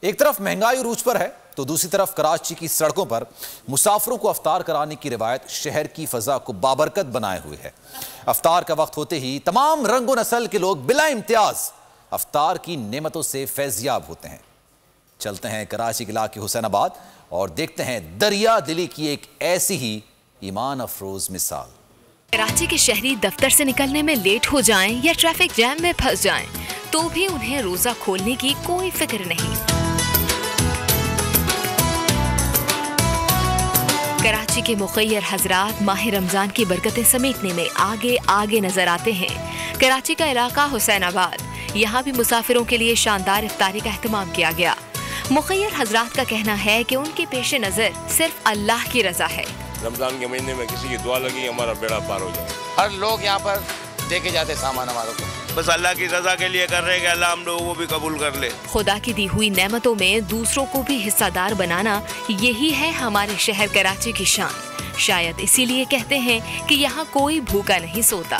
एक तरफ महंगाई उरूज पर है तो दूसरी तरफ कराची की सड़कों पर मुसाफिरों को अफ्तार कराने की रिवायत शहर की फजा को बाबरकत बनाए हुए है। अफ्तार का वक्त होते ही तमाम रंगो नस्ल के लोग बिला इम्तियाज अफ्तार की नेमतों से फैजियाब होते हैं। चलते हैं कराची के इलाके हुसैनाबाद और देखते हैं दरिया दिली की एक ऐसी ही ईमान अफरोज मिसाल। कराची के शहरी दफ्तर से निकलने में लेट हो जाएं या ट्रैफिक जैम में फंस जाएं, तो भी उन्हें रोजा खोलने की कोई फिक्र नहीं। कराची के मुखय्यर हजरात माह रमजान की बरकतें समेटने में आगे आगे नजर आते हैं। कराची का इलाका हुसैनाबाद, यहाँ भी मुसाफिरों के लिए शानदार इफ्तारी का एहतमाम किया गया। मुखय्यर हजरात का कहना है कि उनके पेशे नजर सिर्फ अल्लाह की रजा है। रमजान के महीने में किसी की दुआ लगी हमारा बेड़ा पार हो जाए। हर लोग यहाँ पर देके जाते सामान हमारे को, बस अल्लाह की रजा के लिए कर रहे हैं कि अल्लाह हम लोगों को भी कबूल कर ले। खुदा की दी हुई नेमतों में दूसरों को भी हिस्सादार बनाना, यही है हमारे शहर कराची की शान। शायद इसीलिए कहते हैं कि यहाँ कोई भूखा नहीं सोता।